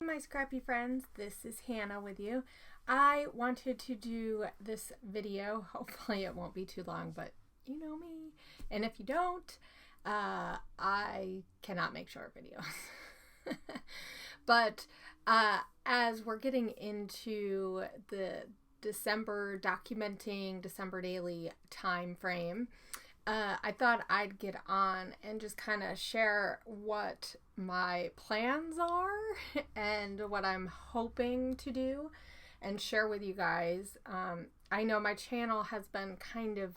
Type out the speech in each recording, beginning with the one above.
my scrappy friends, this is Hannah with you. I wanted to do this video. Hopefully it won't be too long, but you know me. And if you don't, I cannot make short videos. But as we're getting into the December daily time frame, I thought I'd get on and just kind of share what my plans are and what I'm hoping to do and share with you guys. I know my channel has been kind of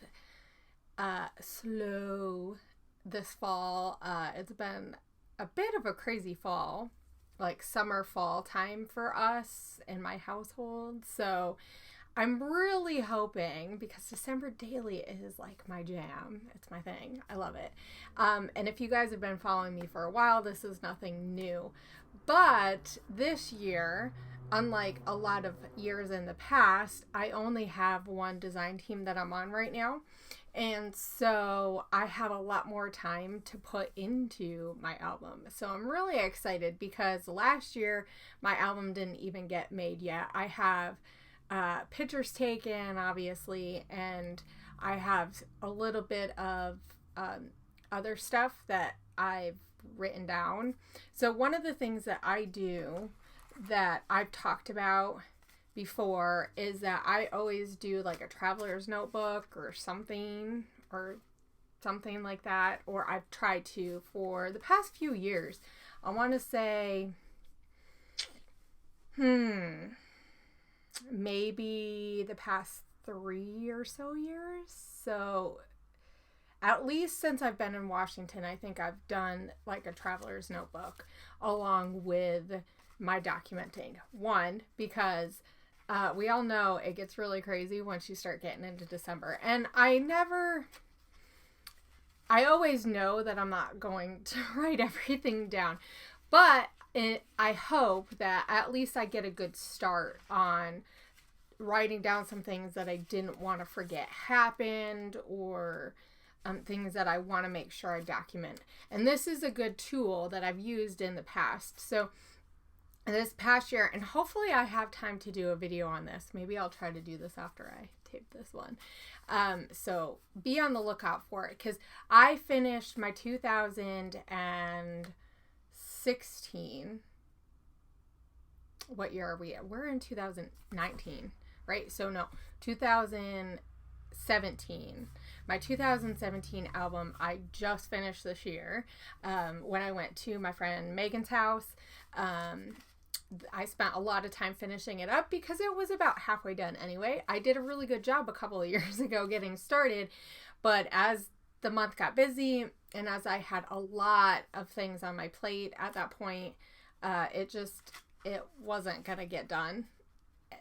slow this fall. It's been a bit of a crazy fall, like summer fall time for us in my household. So I'm really hoping, because December daily is like my jam. It's my thing. I love it. And if you guys have been following me for a while, this is nothing new. But this year, unlike a lot of years in the past, I only have one design team that I'm on right now. And so I have a lot more time to put into my album. So I'm really excited because last year my album didn't even get made yet. I have pictures taken, obviously, and I have a little bit of other stuff that I've written down. So one of the things that I do that I've talked about before is that I always do like a traveler's notebook or something like that, or I've tried to for the past few years. I want to say maybe the past 3 or so years. So at least since I've been in Washington, I think I've done like a traveler's notebook along with my documenting. One, because we all know it gets really crazy once you start getting into December. And I always know that I'm not going to write everything down, but I hope that at least I get a good start on writing down some things that I didn't want to forget happened, or things that I want to make sure I document. And this is a good tool that I've used in the past. So this past year, and hopefully I have time to do a video on this. Maybe I'll try to do this after I tape this one. So be on the lookout for it, because I finished my 2016. What year are we at? We're in 2019, right? So no, 2017. My 2017 album I just finished this year when I went to my friend Megan's house. I spent a lot of time finishing it up because it was about halfway done anyway. I did a really good job a couple of years ago getting started, but as the month got busy and as I had a lot of things on my plate at that point, it wasn't gonna get done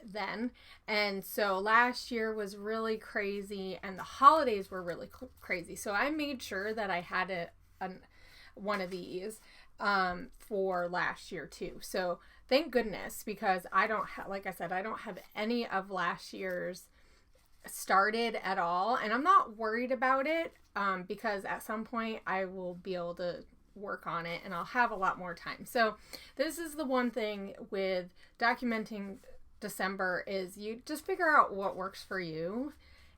then. And so last year was really crazy and the holidays were really crazy. So I made sure that I had one of these for last year too. So thank goodness, because I don't have any of last year's started at all. And I'm not worried about it because at some point I will be able to work on it and I'll have a lot more time. So this is the one thing with documenting December, is you just figure out what works for you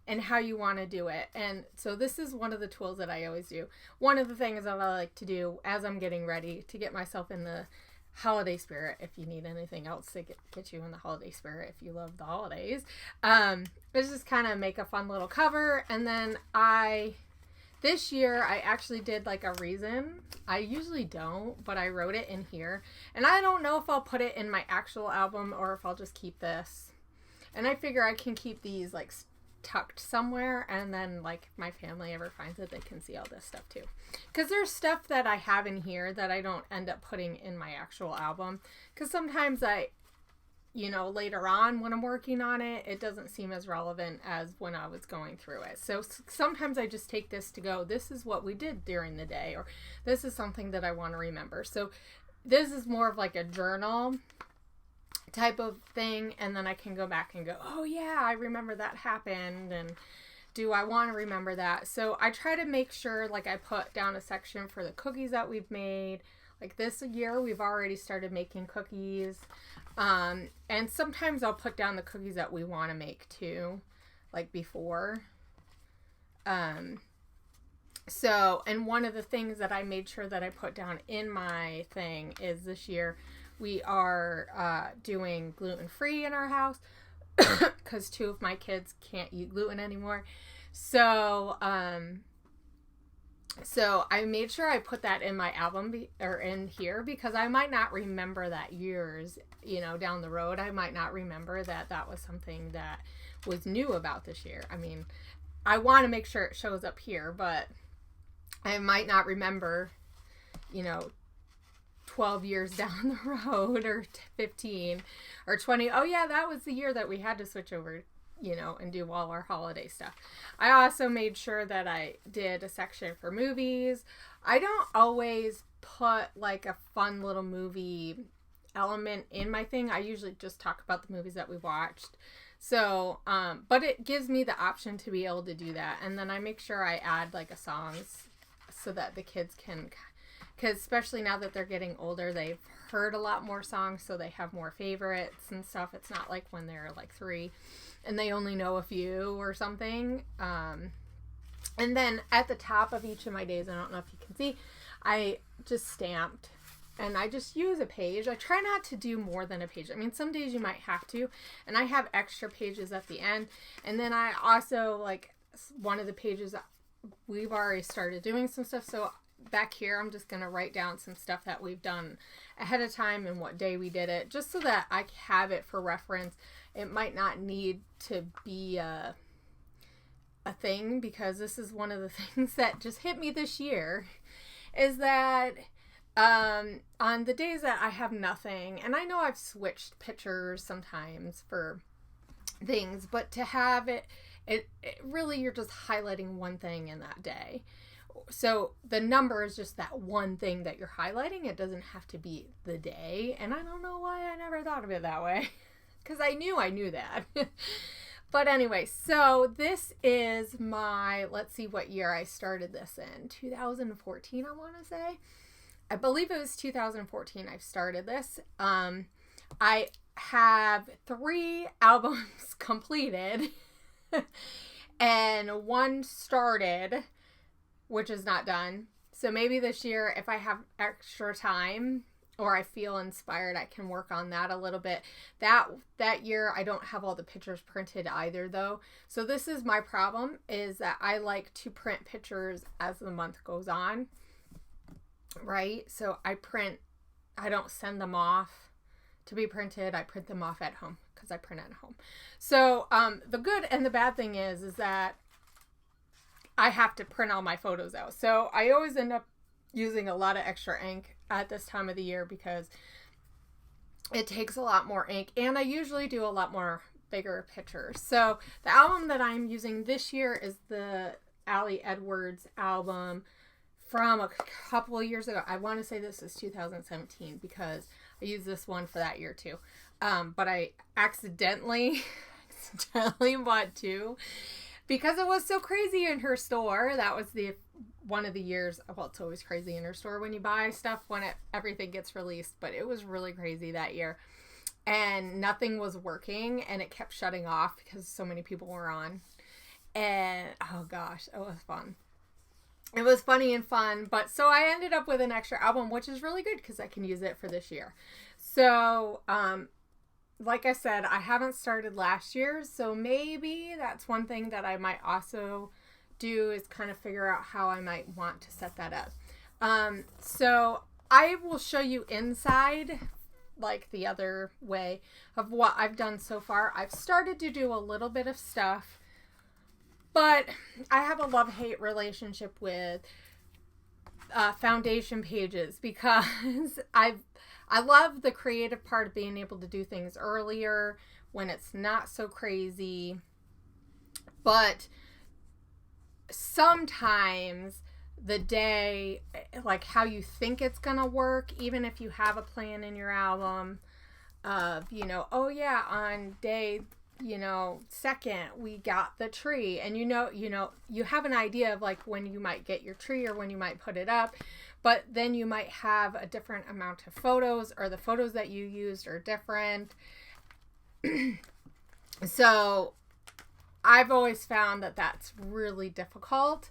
and how you want to do it. And so this is one of the tools that I always do. One of the things that I like to do as I'm getting ready to get myself in the holiday spirit, if you need anything else to get you in the holiday spirit, if you love the holidays, is just kind of make a fun little cover. And then this year I actually did like a reason. I usually don't, but I wrote it in here. And I don't know if I'll put it in my actual album or if I'll just keep this. And I figure I can keep these like tucked somewhere, and then like if my family ever finds it, they can see all this stuff too. Because there's stuff that I have in here that I don't end up putting in my actual album. Because sometimes later on when I'm working on it, it doesn't seem as relevant as when I was going through it. So sometimes I just take this to go, this is what we did during the day, or this is something that I want to remember. So this is more of like a journal type of thing, and then I can go back and go, oh yeah, I remember that happened, and do I want to remember that? So I try to make sure, like, I put down a section for the cookies that we've made. Like this year, we've already started making cookies. And sometimes I'll put down the cookies that we want to make too, like before. So, and one of the things that I made sure that I put down in my thing is this year we are doing gluten-free in our house because 2 of my kids can't eat gluten anymore. So, so I made sure I put that in my album or in here because I might not remember that years, you know, down the road. I might not remember that that was something that was new about this year. I mean, I want to make sure it shows up here, but I might not remember, you know, 12 years down the road or 15 or 20. Oh yeah, that was the year that we had to switch over, you know, and do all our holiday stuff. I also made sure that I did a section for movies. I don't always put like a fun little movie element in my thing. I usually just talk about the movies that we watched. So, but it gives me the option to be able to do that. And then I make sure I add like a songs so that the kids can, because especially now that they're getting older, they've heard a lot more songs, so they have more favorites and stuff. It's not like when they're like 3 and they only know a few or something. And then at the top of each of my days, I don't know if you can see, I just stamped and I just use a page. I try not to do more than a page. I mean, some days you might have to, and I have extra pages at the end. And then I also, like, one of the pages, we've already started doing some stuff. So back here, I'm just going to write down some stuff that we've done ahead of time and what day we did it, just so that I have it for reference. It might not need to be a thing, because this is one of the things that just hit me this year, is that on the days that I have nothing, and I know I've switched pictures sometimes for things, but to have it really, you're just highlighting one thing in that day. So the number is just that one thing that you're highlighting. It doesn't have to be the day. And I don't know why I never thought of it that way, because I knew that. But anyway, so this is my, let's see what year I started this in. 2014, I want to say. I believe it was 2014 I started this. I have 3 albums completed and 1 started, which is not done. So maybe this year, if I have extra time or I feel inspired, I can work on that a little bit. That year, I don't have all the pictures printed either, though. So this is my problem, is that I like to print pictures as the month goes on, right? So I don't send them off to be printed. I print them off at home because I print at home. So the good and the bad thing is that I have to print all my photos out. So I always end up using a lot of extra ink at this time of the year because it takes a lot more ink, and I usually do a lot more bigger pictures. So the album that I'm using this year is the Allie Edwards album from a couple of years ago. I want to say this is 2017 because I used this one for that year too. But I accidentally bought 2 because it was so crazy in her store. That was one of the years. Well, it's always crazy in her store when you buy stuff when everything gets released, but it was really crazy that year. And nothing was working, and it kept shutting off because so many people were on. And oh gosh, it was fun. It was funny and fun, but so I ended up with an extra album, which is really good because I can use it for this year. So, like I said, I haven't started last year, so maybe that's one thing that I might also do, is kind of figure out how I might want to set that up. So I will show you inside, like the other way, of what I've done so far. I've started to do a little bit of stuff, but I have a love-hate relationship with foundation pages because I love the creative part of being able to do things earlier when it's not so crazy. But sometimes the day, like how you think it's going to work, even if you have a plan in your album of, you know, oh yeah, on day 2nd, we got the tree. And you have an idea of like when you might get your tree or when you might put it up, but then you might have a different amount of photos, or the photos that you used are different. So I've always found that that's really difficult,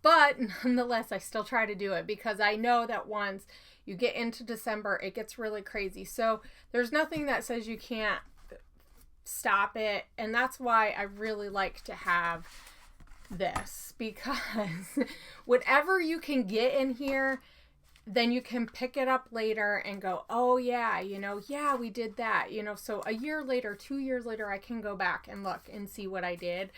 but nonetheless, I still try to do it because I know that once you get into December, it gets really crazy. So there's nothing that says you can't stop it. And that's why I really like to have this, because whatever you can get in here, then you can pick it up later and go, oh yeah, we did that, so a year later, 2 years later, I can go back and look and see what I did.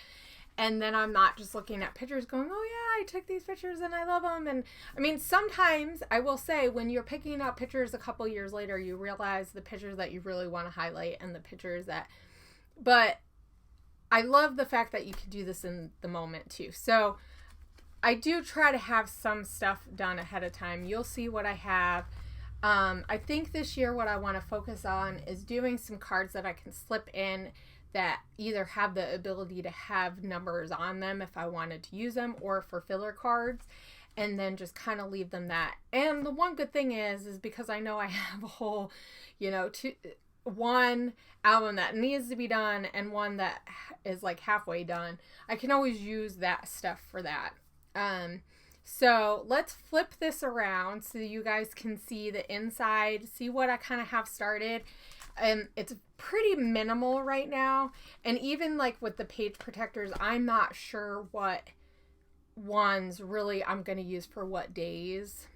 And then I'm not just looking at pictures going, oh yeah, I took these pictures and I love them. And I mean, sometimes I will say when you're picking up pictures a couple years later, you realize the pictures that you really want to highlight and the pictures but I love the fact that you can do this in the moment too. So I do try to have some stuff done ahead of time. You'll see what I have. I think this year what I want to focus on is doing some cards that I can slip in that either have the ability to have numbers on them if I wanted to use them, or for filler cards, and then just kind of leave them that. And the one good thing is because I know I have a whole, one album that needs to be done and one that is like halfway done, I can always use that stuff for that. So let's flip this around so you guys can see the inside, see what I kind of have started. It's pretty minimal right now. And even like with the page protectors, I'm not sure what ones really I'm going to use for what days.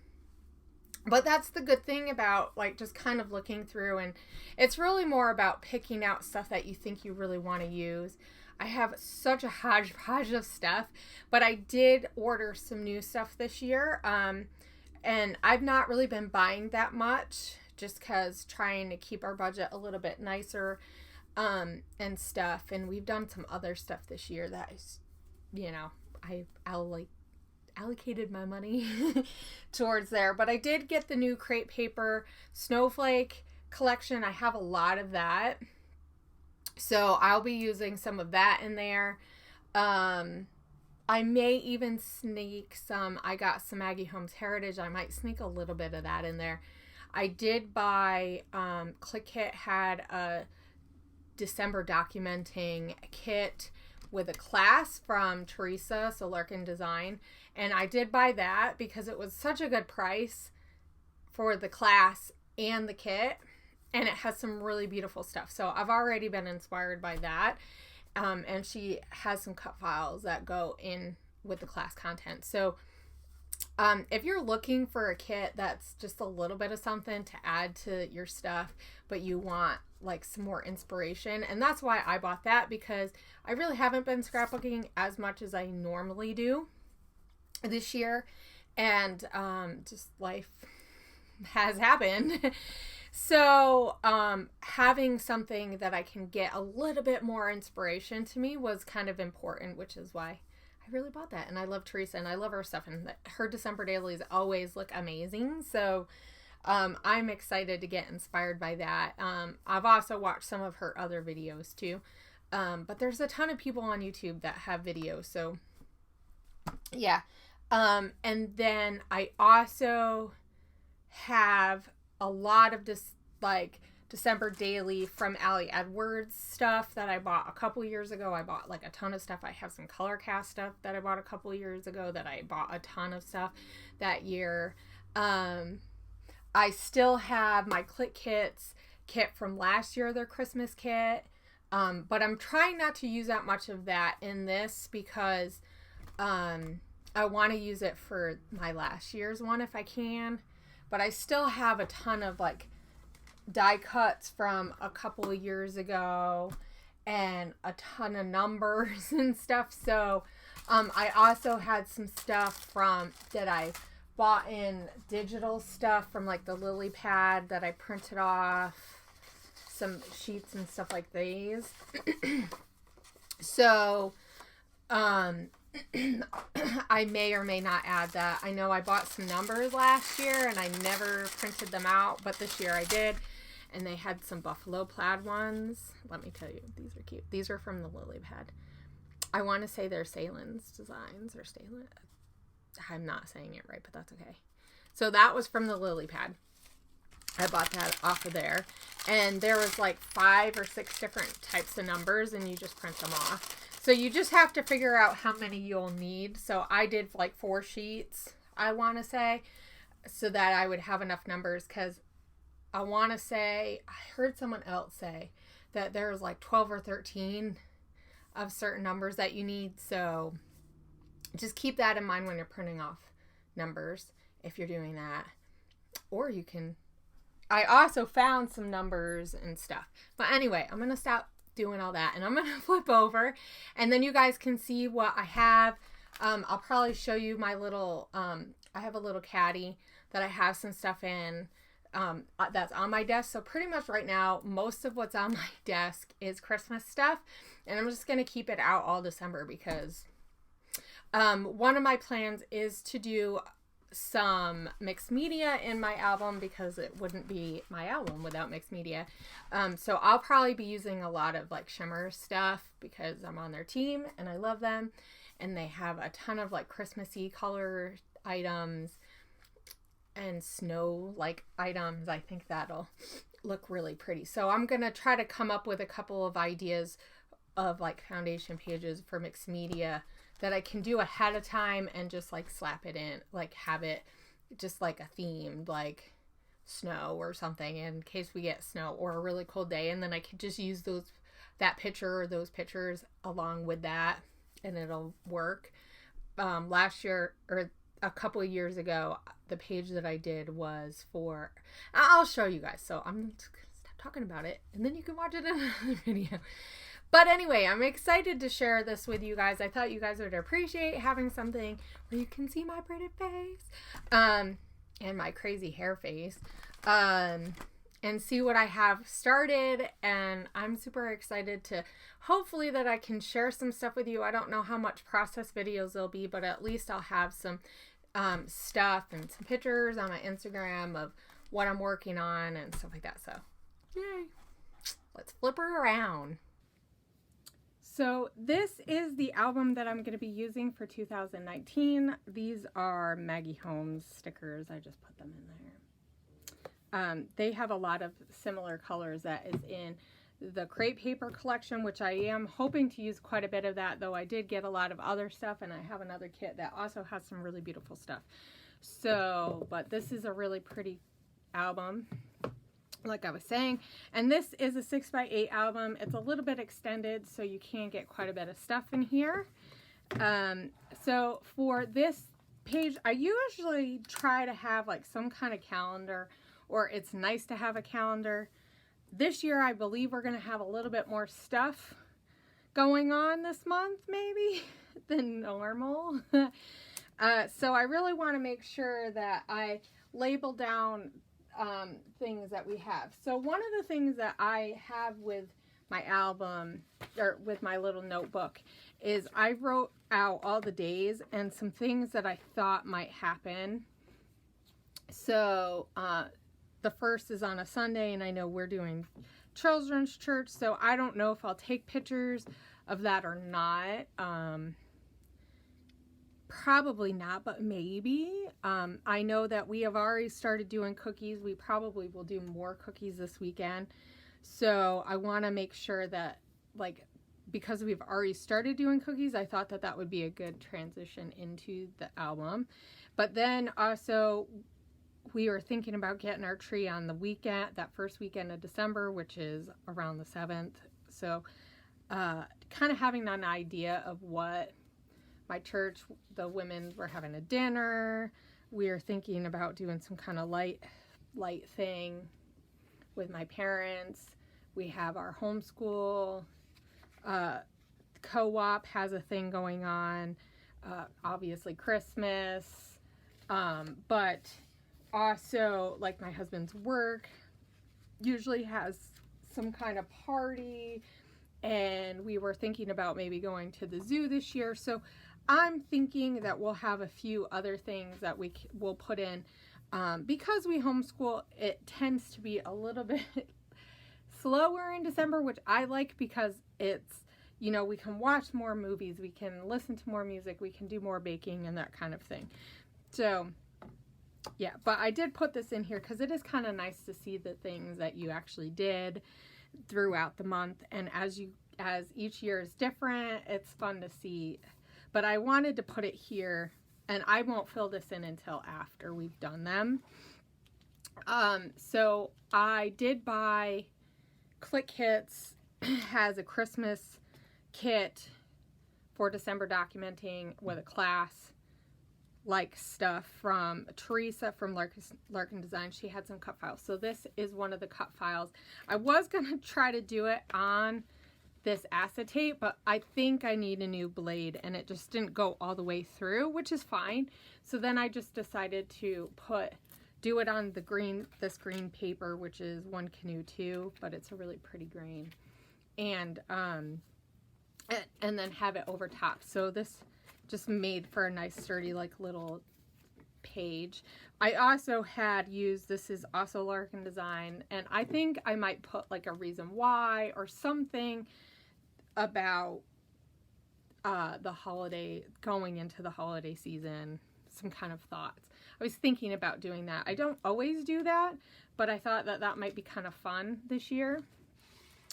But that's the good thing about like just kind of looking through, and it's really more about picking out stuff that you think you really want to use. I have such a hodgepodge of stuff, but I did order some new stuff this year. And I've not really been buying that much just because trying to keep our budget a little bit nicer, and stuff. And we've done some other stuff this year that is, I allocated my money towards there. But I did get the new crepe paper snowflake collection. I have a lot of that. So I'll be using some of that in there. I may even sneak some. I got some Maggie Holmes Heritage. I might sneak a little bit of that in there. I did buy, Click Kit had a December documenting kit with a class from Teresa, so Larkin Design. And I did buy that because it was such a good price for the class and the kit. And it has some really beautiful stuff. So I've already been inspired by that. And she has some cut files that go in with the class content. So if you're looking for a kit that's just a little bit of something to add to your stuff, but you want like some more inspiration, and that's why I bought that, because I really haven't been scrapbooking as much as I normally do this year. And just life has happened. So, having something that I can get a little bit more inspiration to me was kind of important, which is why I really bought that. And I love Teresa and I love her stuff, and her December dailies always look amazing. So, I'm excited to get inspired by that. I've also watched some of her other videos too. But there's a ton of people on YouTube that have videos. So, yeah. And then I also have a lot of December daily from Allie Edwards stuff that I bought a couple years ago. I bought like a ton of stuff. I have some color cast stuff that I bought a couple years ago that I bought a ton of stuff that year. I still have my Click kit from last year, their Christmas kit. But I'm trying not to use that much of that in this because I want to use it for my last year's one if I can. But I still have a ton of like die cuts from a couple of years ago and a ton of numbers and stuff. So I also had some stuff that I bought in digital stuff from like the lily pad that I printed off, some sheets and stuff like these. So I may or may not add that. I know I bought some numbers last year and I never printed them out, but this year I did. and they had some buffalo plaid ones. Let me tell you, these are cute. These are from the lily pad. I want to say they're Salen's Designs or Salen. I'm not saying it right, but that's okay. So that was from the lily pad. I bought that off of there. And there was like 5 or 6 different types of numbers, and you just print them off. So you just have to figure out how many you'll need. So I did like 4 sheets, I want to say, so that I would have enough numbers, because I want to say, I heard someone else say that there's like 12 or 13 of certain numbers that you need. So just keep that in mind when you're printing off numbers, if you're doing that. Or you can, I also found some numbers and stuff. But anyway, I'm going to stop doing all that, and I'm going to flip over, and then you guys can see what I have. I'll probably show you my little, I have a little caddy that I have some stuff in. That's on my desk. So pretty much right now, most of what's on my desk is Christmas stuff, and I'm just going to keep it out all December, because one of my plans is to do some mixed media in my album, because it wouldn't be my album without mixed media. So I'll probably be using a lot of like Shimmer stuff, because I'm on their team and I love them, and they have a ton of like Christmassy color items and snow like items. I think that'll look really pretty. So I'm gonna try to come up with a couple of ideas of like foundation pages for mixed media that I can do ahead of time, and just like slap it in, like have it just like a theme, like snow or something, in case we get snow or a really cold day, and then I could just use that picture or those pictures along with that, and it'll work. Last year, or a couple of years ago, the page that I did was for, I'll show you guys, so I'm just gonna stop talking about it, and then you can watch it in another video. But anyway, I'm excited to share this with you guys. I thought you guys would appreciate having something where you can see my pretty face, and my crazy hair face, and see what I have started. And I'm super excited to, hopefully, that I can share some stuff with you. I don't know how much process videos there'll be, but at least I'll have some stuff and some pictures on my Instagram of what I'm working on and stuff like that. So, yay. Let's flip her around. So this is the album that I'm going to be using for 2019. These are Maggie Holmes stickers. I just put them in there. They have a lot of similar colors that is in the crepe paper collection, which I am hoping to use quite a bit of that, though I did get a lot of other stuff, and I have another kit that also has some really beautiful stuff. So, but this is a really pretty album, like I was saying, and this is a 6x8 album. It's a little bit extended, so you can get quite a bit of stuff in here. So for this page, I usually try to have like some kind of calendar, or it's nice to have a calendar. This year, I believe we're going to have a little bit more stuff going on this month, maybe, than normal. So I really want to make sure that I label down things that we have. So one of the things that I have with my album, or with my little notebook, is I wrote out all the days and some things that I thought might happen. So the first is on a Sunday, and I know we're doing children's church, so I don't know if I'll take pictures of that or not. Probably not, but maybe. I know that we have already started doing cookies. We probably will do more cookies this weekend. So I want to make sure that, like, because we've already started doing cookies, I thought that that would be a good transition into the album. But then also, we were thinking about getting our tree on the weekend, that first weekend of December, which is around the 7th. So kind of having an idea of what my church, the women were having a dinner. We are thinking about doing some kind of light thing with my parents. We have our homeschool co-op has a thing going on. Obviously Christmas, but also like my husband's work usually has some kind of party, and we were thinking about maybe going to the zoo this year. So I'm thinking that we'll have a few other things that will put in. Because we homeschool, it tends to be a little bit slower in December, which I like because it's, you know, we can watch more movies, we can listen to more music, we can do more baking and that kind of thing. So, yeah, but I did put this in here because it is kind of nice to see the things that you actually did throughout the month. And as each year is different, it's fun to see. But I wanted to put it here, and I won't fill this in until after we've done them. So I did buy Click Hits has a Christmas kit for December documenting with a class like stuff from Teresa from Larkin Design. She had some cut files. So this is one of the cut files. I was going to try to do it on this acetate, but I think I need a new blade and it just didn't go all the way through, which is fine. So then I just decided to do it on this green paper, which is One Canoe 2, but it's a really pretty green. And then have it over top. So this just made for a nice sturdy like little page. I also had used, this is also Larkin Design, and I think I might put like a reason why or something about the holiday, going into the holiday season, some kind of thoughts. I was thinking about doing that. I don't always do that, but I thought that that might be kind of fun this year.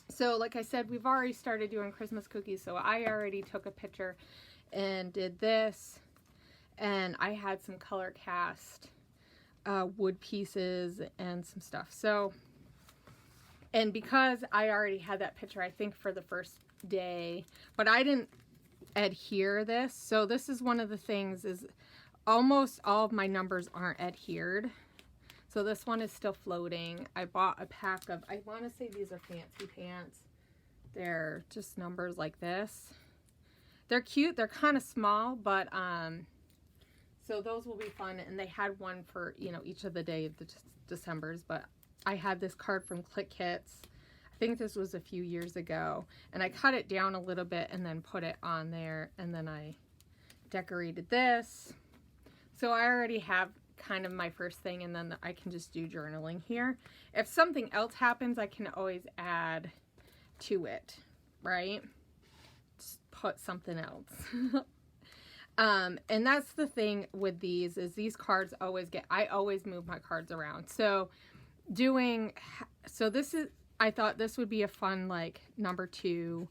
So like I said, we've already started doing Christmas cookies, so I already took a picture and did this, and I had some color cast wood pieces and some stuff. So, and because I already had that picture, I think for the first day, but I didn't adhere this. So this is one of the things, is almost all of my numbers aren't adhered. So this one is still floating. I bought a pack of, I want to say these are Fancy Pants. They're just numbers like this. They're cute. They're kind of small, but so those will be fun. And they had one for, you know, each of the day of the Decembers. But I had this card from Click Hits. I think this was a few years ago. And I cut it down a little bit and then put it on there. And then I decorated this. So I already have kind of my first thing, and then I can just do journaling here. If something else happens, I can always add to it, right? Put something else. And that's the thing with these, is these cards always I always move my cards around. So this is, I thought this would be a fun like number 2.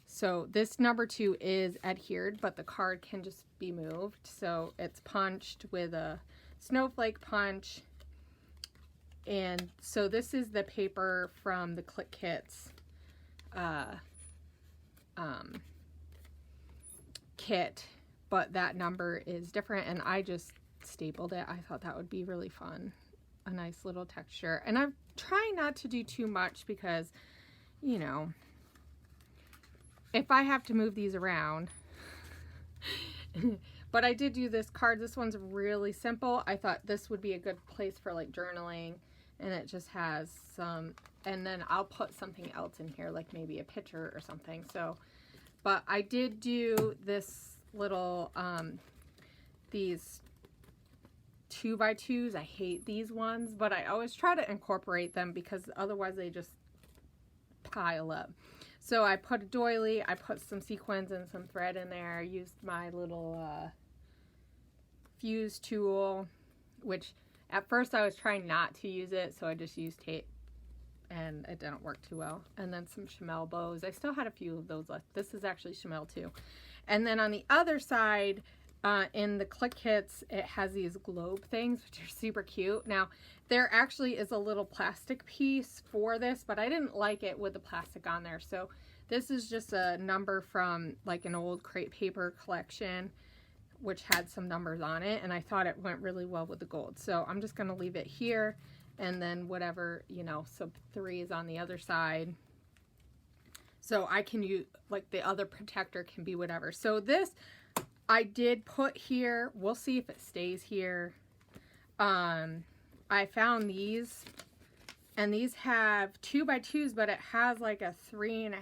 So this number 2 is adhered, but the card can just be moved. So it's punched with a snowflake punch. And so this is the paper from the Click Kits kit, but that number is different, and I just stapled it. I thought that would be really fun, a nice little texture. And I'm trying not to do too much because, you know, if I have to move these around. But I did do this card. This one's really simple. I thought this would be a good place for like journaling, and it just has some, and then I'll put something else in here, like maybe a picture or something. So, but I did do this little, these 2x2s. I hate these ones, but I always try to incorporate them because otherwise they just pile up. So I put a doily, I put some sequins and some thread in there. I used my little fuse tool, which at first I was trying not to use it, so I just used tape, and it didn't work too well. And then some chamel bows. I still had a few of those left. This is actually chamel too. And then on the other side, in the Click Hits, it has these globe things, which are super cute. Now, there actually is a little plastic piece for this, but I didn't like it with the plastic on there. So this is just a number from like an old crepe paper collection, which had some numbers on it, and I thought it went really well with the gold. So I'm just going to leave it here, and then whatever, you know, so 3 is on the other side. So I can use, like, the other protector can be whatever. So this I did put here. We'll see if it stays here. I found these, and these have 2x2s, but it has like a 3 and a,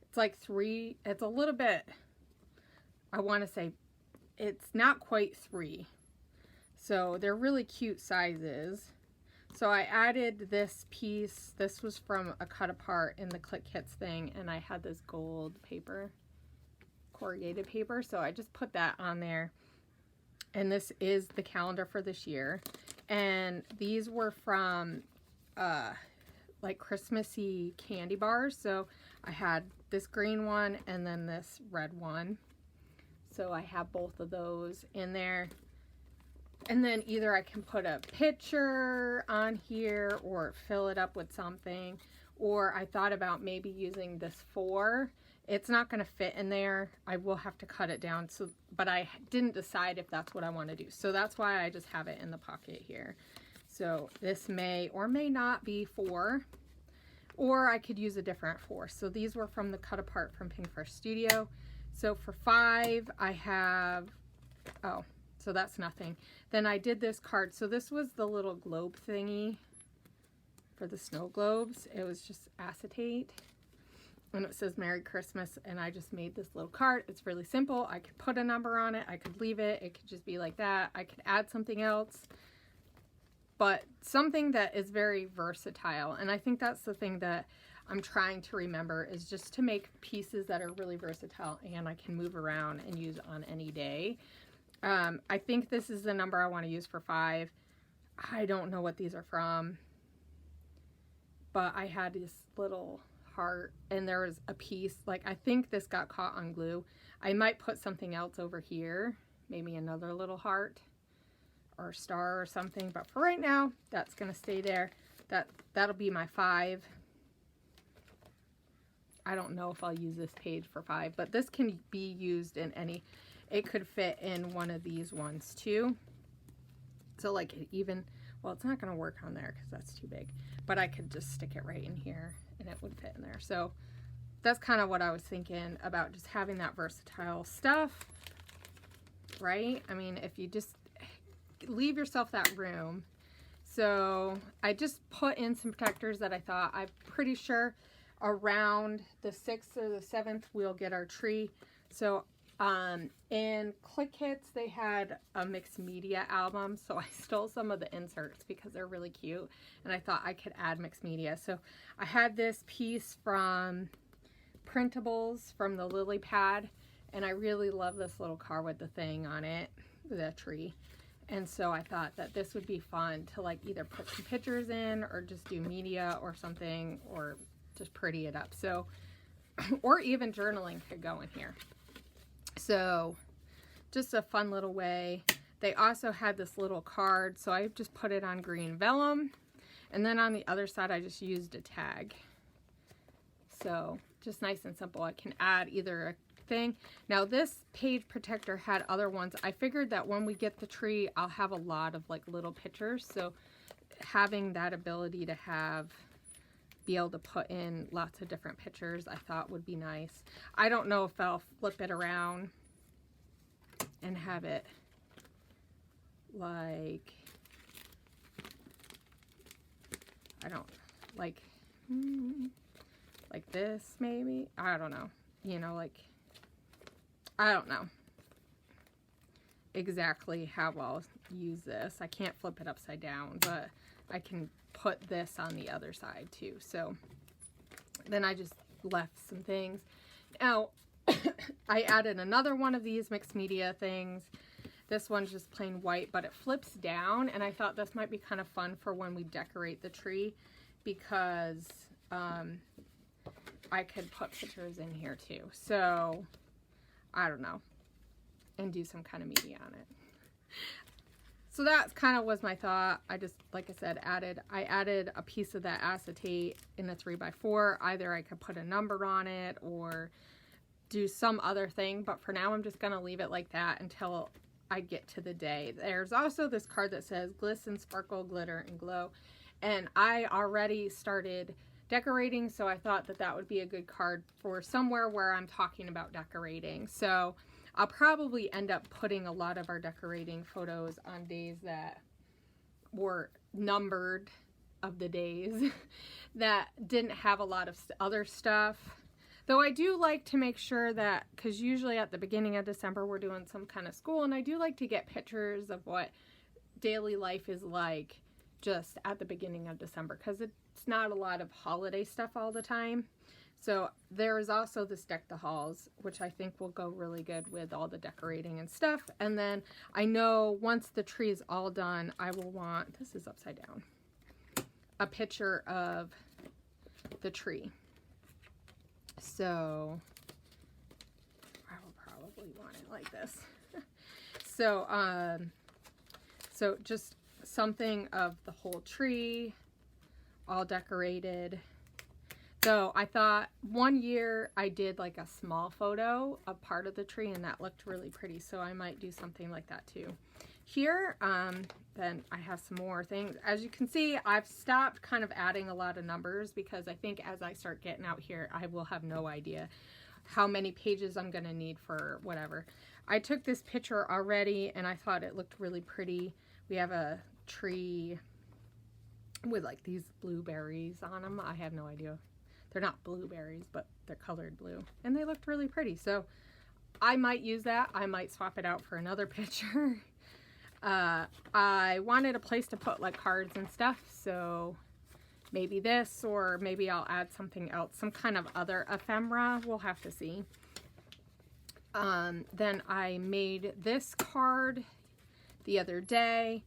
it's like 3, it's a little bit, I want to say, it's not quite 3. So they're really cute sizes. So I added this piece. This was from a cut apart in the Click Kits thing, and I had this gold paper, corrugated paper, so I just put that on there. And this is the calendar for this year. And these were from like Christmassy candy bars. So I had this green one and then this red one. So I have both of those in there. And then either I can put a picture on here or fill it up with something. Or I thought about maybe using this 4. It's not going to fit in there. I will have to cut it down. So, but I didn't decide if that's what I want to do. So that's why I just have it in the pocket here. So this may or may not be 4. Or I could use a different 4. So these were from the cut apart from Pink Fresh Studio. So for 5, I have, oh, so that's nothing. Then I did this card. So this was the little globe thingy for the snow globes. It was just acetate. And it says Merry Christmas. And I just made this little card. It's really simple. I could put a number on it. I could leave it. It could just be like that. I could add something else. But something that is very versatile. And I think that's the thing that I'm trying to remember, is just to make pieces that are really versatile and I can move around and use on any day. I think this is the number I want to use for 5. I don't know what these are from, but I had this little heart and there was a piece, like I think this got caught on glue. I might put something else over here, maybe another little heart or star or something, but for right now that's gonna stay there. That'll be my 5. I don't know if I'll use this page for 5, but this can be used in any, it could fit in one of these ones too. So like even, well, it's not going to work on there because that's too big, but I could just stick it right in here and it would fit in there. So that's kind of what I was thinking about, just having that versatile stuff, right? I mean, if you just leave yourself that room. So I just put in some protectors that I thought, I'm pretty sure around the 6th or the 7th we'll get our tree. So in Click Kits they had a mixed media album, so I stole some of the inserts because they're really cute and I thought I could add mixed media. So I had this piece from Printables from the lily pad, and I really love this little car with the thing on it, the tree. And so I thought that this would be fun to like either put some pictures in or just do media or something, or just pretty it up. So, or even journaling could go in here. So just a fun little way. They also had this little card, so I just put it on green vellum, and then on the other side I just used a tag. So just nice and simple. I can add either a thing. Now this page protector had other ones. I figured that when we get the tree I'll have a lot of like little pictures, so having that ability to be able to put in lots of different pictures I thought would be nice. I don't know if I'll flip it around and have it like, I don't, like this maybe, I don't know, you know, like, I don't know exactly how I'll use this. I can't flip it upside down, but I can put this on the other side too. So then I just left some things. Now I added another one of these mixed media things. This one's just plain white, but it flips down, and I thought this might be kind of fun for when we decorate the tree, because I could put pictures in here too. So I don't know, and do some kind of media on it. So that kind of was my thought. I just, like I said, I added a piece of that acetate in a 3x4. Either I could put a number on it or do some other thing, but for now I'm just going to leave it like that until I get to the day. There's also this card that says glisten, sparkle, glitter, and glow. And I already started decorating, so I thought that that would be a good card for somewhere where I'm talking about decorating. So I'll probably end up putting a lot of our decorating photos on days that were numbered of the days that didn't have a lot of other stuff. Though I do like to make sure that, because usually at the beginning of December we're doing some kind of school, and I do like to get pictures of what daily life is like just at the beginning of December because it's not a lot of holiday stuff all the time. So there is also this Deck the Halls, which I think will go really good with all the decorating and stuff. And then I know once the tree is all done, I will want, this is upside down, a picture of the tree. So I will probably want it like this. So, so just something of the whole tree, all decorated. So I thought one year I did like a small photo of part of the tree and that looked really pretty. So I might do something like that too. Here, then I have some more things. As you can see, I've stopped kind of adding a lot of numbers because I think as I start getting out here, I will have no idea how many pages I'm going to need for whatever. I took this picture already and I thought it looked really pretty. We have a tree with like these blueberries on them. I have no idea. They're not blueberries, but they're colored blue. And they looked really pretty. So I might use that. I might swap it out for another picture. I wanted a place to put like cards and stuff. So maybe this, or maybe I'll add something else. Some kind of other ephemera. We'll have to see. Then I made this card the other day.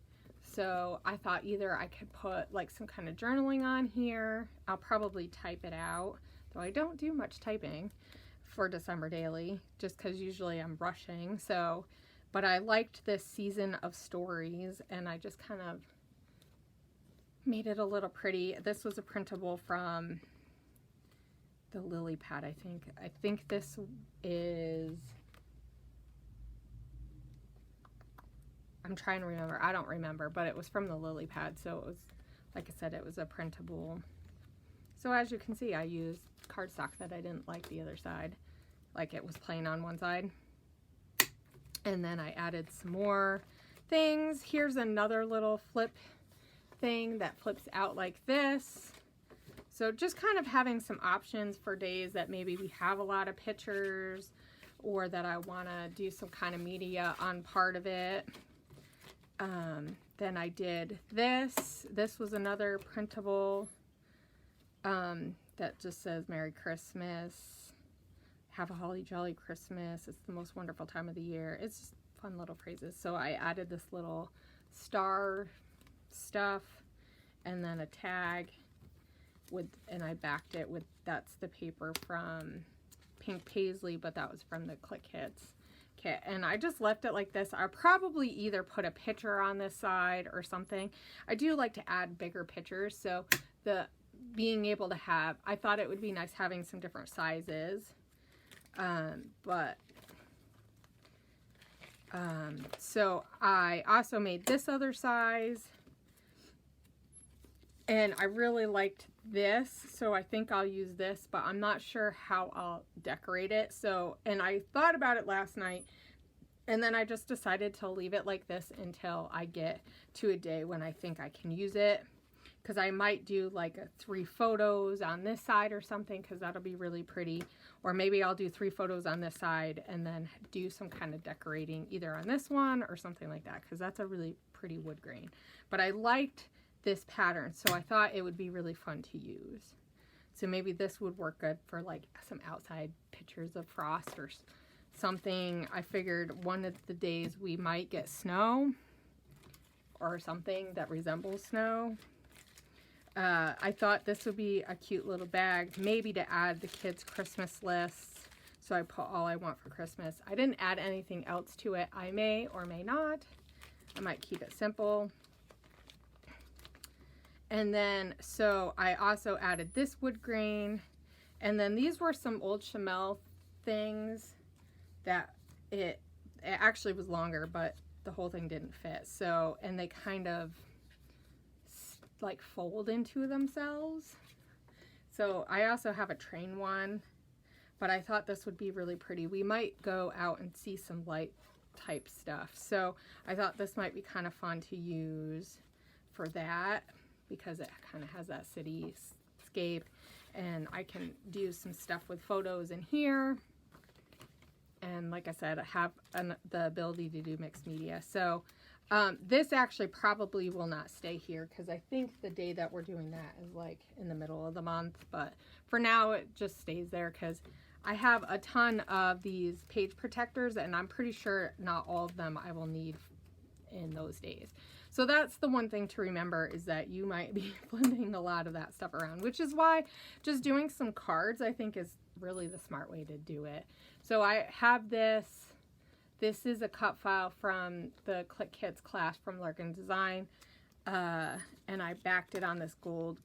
So I thought either I could put like some kind of journaling on here. I'll probably type it out, though I don't do much typing for December Daily, just because usually I'm rushing. So, but I liked this season of stories and I just kind of made it a little pretty. This was a printable from the Lily Pad, I think. I think this is... I'm trying to remember. I don't remember, but it was from the Lily Pad. So it was, like I said, it was a printable. So as you can see, I used cardstock that I didn't like the other side. Like it was plain on one side. And then I added some more things. Here's another little flip thing that flips out like this. So just kind of having some options for days that maybe we have a lot of pictures or that I want to do some kind of media on part of it. Then I did this. This was another printable that just says Merry Christmas. Have a holly jolly Christmas. It's the most wonderful time of the year. It's just fun little phrases. So I added this little star stuff and then a tag with, and I backed it with, that's the paper from Pink Paisley, but that was from the Click Hits kit. And I just left it like this. I'll probably either put a picture on this side or something. I do like to add bigger pictures, so the being able to have, I thought it would be nice having some different sizes. So I also made this other size and I really liked this, so I think I'll use this, but I'm not sure how I'll decorate it. So, and I thought about it last night and then I just decided to leave it like this until I get to a day when I think I can use it, because I might do like 3 photos on this side or something, because that'll be really pretty. Or maybe I'll do 3 photos on this side and then do some kind of decorating either on this one or something like that, because that's a really pretty wood grain. But I liked this pattern, so I thought it would be really fun to use. So maybe this would work good for like some outside pictures of frost or something. I figured one of the days we might get snow or something that resembles snow. I thought this would be a cute little bag, maybe to add the kids' Christmas lists. So I put all I want for Christmas. I didn't add anything else to it. I may or may not. I might keep it simple. And then, so I also added this wood grain. And then these were some old Chamel things that it actually was longer, but the whole thing didn't fit. So, and they kind of like fold into themselves. So I also have a train one, but I thought this would be really pretty. We might go out and see some light type stuff. So I thought this might be kind of fun to use for that, because it kind of has that cityscape, and I can do some stuff with photos in here. And like I said, I have the ability to do mixed media. So This actually probably will not stay here because I think the day that we're doing that is like in the middle of the month. But for now, it just stays there because I have a ton of these page protectors and I'm pretty sure not all of them I will need in those days. So that's the one thing to remember, is that you might be flipping a lot of that stuff around, which is why just doing some cards I think is really the smart way to do it. So I have this. This is a cut file from the Click Kits class from Larkin Design, and I backed it on this gold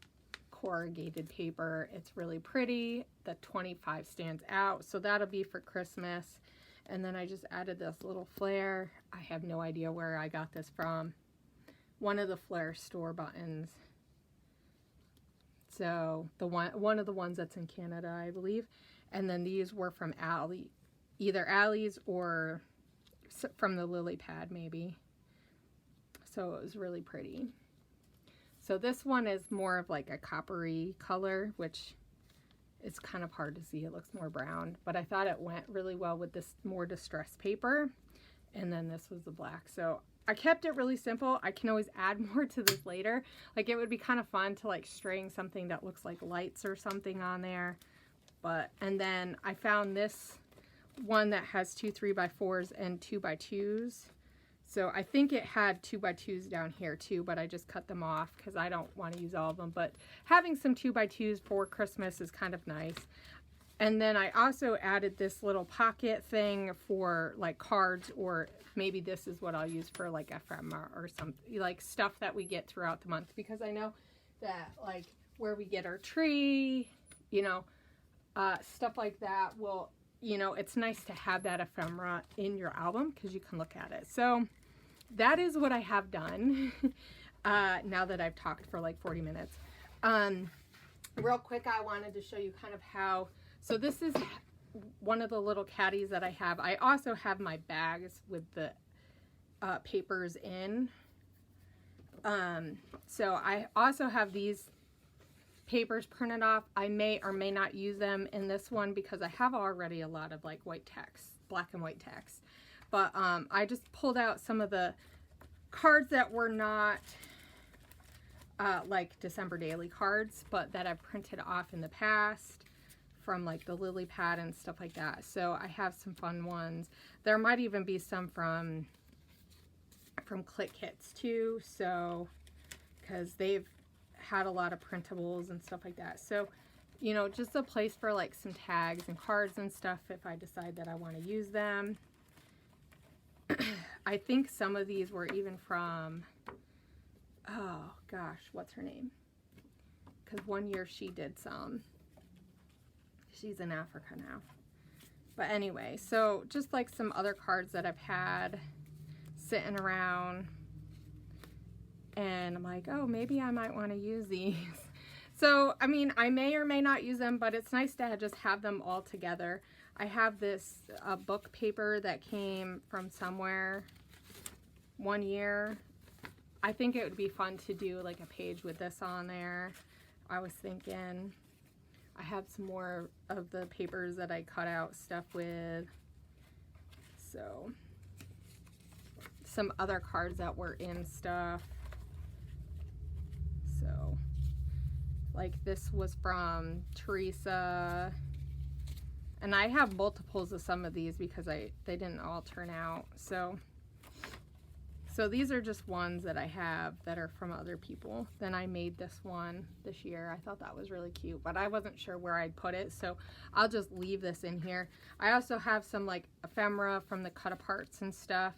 corrugated paper. It's really pretty. The 25 stands out, so that'll be for Christmas. And then I just added this little flare. I have no idea where I got this from. One of the Flare store buttons. So the one of the ones that's in Canada, I believe. And then these were from either Allie's or from the lily pad maybe. So it was really pretty. So this one is more of like a coppery color, which is kind of hard to see. It looks more brown, but I thought it went really well with this more distressed paper. And then this was the black. So I kept it really simple. I can always add more to this later. Like it would be kind of fun to like string something that looks like lights or something on there. And then I found this one that has 2 3x4s and 2x2s. So I think it had 2x2s down here too, but I just cut them off because I don't want to use all of them. But having some 2x2s for Christmas is kind of nice. And then I also added this little pocket thing for like cards, or maybe this is what I'll use for like ephemera or something, like stuff that we get throughout the month, because I know that like where we get our tree, you know, stuff like that will, you know, it's nice to have that ephemera in your album because you can look at it. So that is what I have done now that I've talked for like 40 minutes. Real quick, I wanted to show you kind of how, so this is one of the little caddies that I have. I also have my bags with the papers in. So I also have these papers printed off. I may or may not use them in this one because I have already a lot of like white text, black and white text. But I just pulled out some of the cards that were not like December daily cards, but that I've printed off in the past from like the lily pad and stuff like that. So I have some fun ones. There might even be some from Click Kits too, so because they've had a lot of printables and stuff like that. So, you know, just a place for like some tags and cards and stuff if I decide that I want to use them. I think some of these were even from, oh gosh, what's her name? Because one year she did some. She's in Africa now. But anyway, so just like some other cards that I've had sitting around. And I'm like, oh, maybe I might want to use these. So, I mean, I may or may not use them, but it's nice to just have them all together. I have this book paper that came from somewhere one year. I think it would be fun to do like a page with this on there. I was thinking I have some more of the papers that I cut out stuff with. So, some other cards that were in stuff. So, like this was from Teresa, and I have multiples of some of these because they didn't all turn out. So these are just ones that I have that are from other people. Then I made this one this year. I thought that was really cute, but I wasn't sure where I'd put it, so I'll just leave this in here. I also have some like ephemera from the cut aparts and stuff.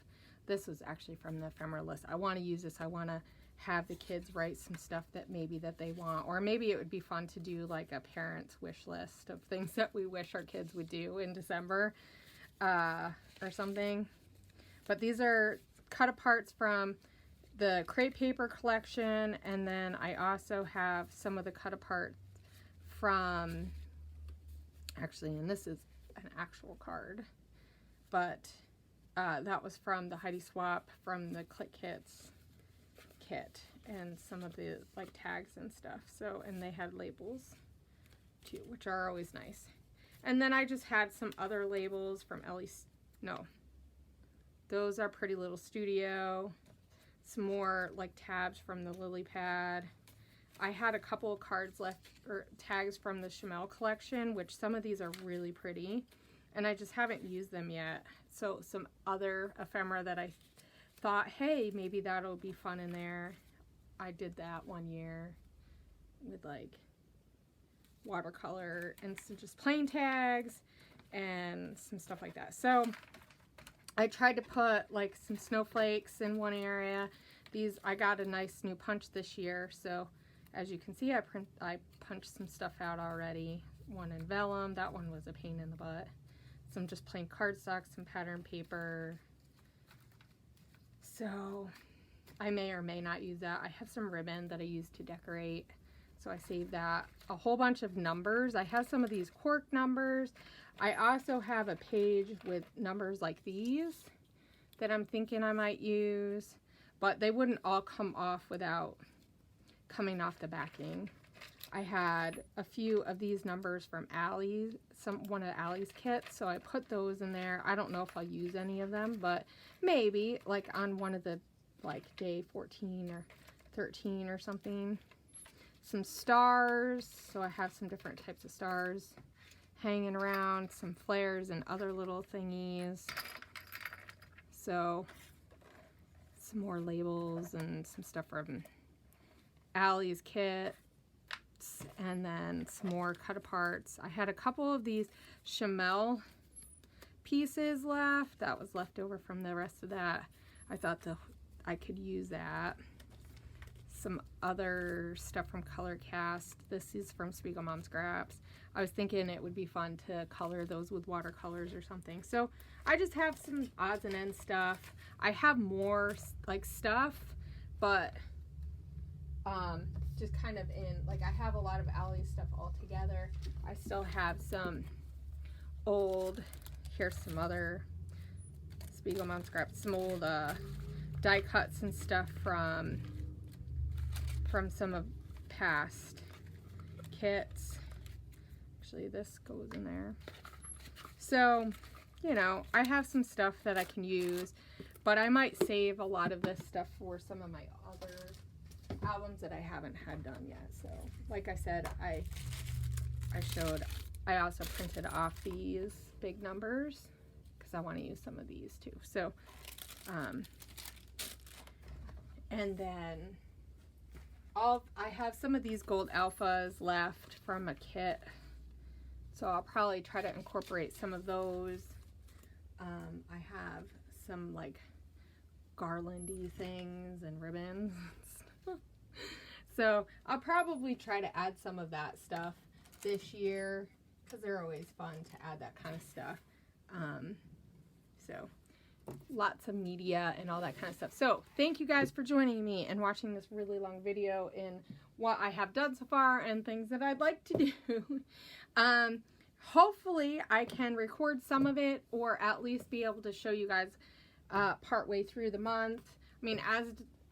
This was actually from the ephemera list. I want to use this. I want to have the kids write some stuff that maybe that they want, or maybe it would be fun to do like a parent's wish list of things that we wish our kids would do in December or something. But these are cut aparts from the crepe paper collection, and then I also have some of the cut apart from, actually, and this is an actual card, but that was from the Heidi Swap from the Click Kits kit, and some of the like tags and stuff. So, and they had labels too, which are always nice. And then I just had some other labels from those are Pretty Little Studio. some more like tabs from the lily pad. I had a couple of cards left, or tags from the Chamel collection, which some of these are really pretty, and I just haven't used them yet. So some other ephemera that I thought, hey, maybe that'll be fun in there. I did that one year with like watercolor and some just plain tags and some stuff like that. So I tried to put like some snowflakes in one area. These, I got a nice new punch this year, so as you can see, I punched some stuff out already. One in vellum, that one was a pain in the butt. Some just plain cardstock, some pattern paper. So I may or may not use that. I have some ribbon that I use to decorate, so I saved that. A whole bunch of numbers. I have some of these cork numbers. I also have a page with numbers like these that I'm thinking I might use, but they wouldn't all come off without coming off the backing. I had a few of these numbers from Allie's, one of Allie's kits, so I put those in there. I don't know if I'll use any of them, but maybe like on one of the like day 14 or 13 or something. Some stars, so I have some different types of stars hanging around, some flares and other little thingies. So some more labels and some stuff from Allie's kit, and then some more cut aparts. I had a couple of these Chamel pieces left. That was left over from the rest of that. I thought I could use that. Some other stuff from Color Cast. This is from Spiegel Mom Scraps. I was thinking it would be fun to color those with watercolors or something. So I just have some odds and ends stuff. I have more like stuff, but just kind of in, like, I have a lot of Allie's stuff all together. I still have some old, here's some other Spiegel Mom Scraps, some old die cuts and stuff from some of past kits. Actually, this goes in there. So, you know, I have some stuff that I can use, but I might save a lot of this stuff for some of my other albums that I haven't had done yet. So, like I said, I also printed off these big numbers because I want to use some of these too. So, and then I have some of these gold alphas left from a kit, so I'll probably try to incorporate some of those. I have some like garlandy things and ribbons. So I'll probably try to add some of that stuff this year because they're always fun to add that kind of stuff. So lots of media and all that kind of stuff. So thank you guys for joining me and watching this really long video in what I have done so far and things that I'd like to do. Hopefully I can record some of it, or at least be able to show you guys partway through the month. I mean,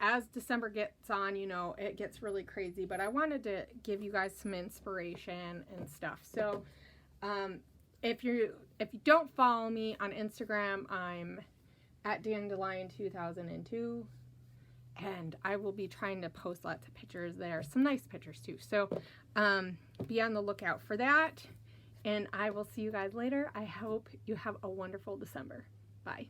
as December gets on, you know, it gets really crazy, but I wanted to give you guys some inspiration and stuff. So if you don't follow me on Instagram, I'm at Dandelion2002, and I will be trying to post lots of pictures there, some nice pictures too. So be on the lookout for that, and I will see you guys later. I hope you have a wonderful December. Bye.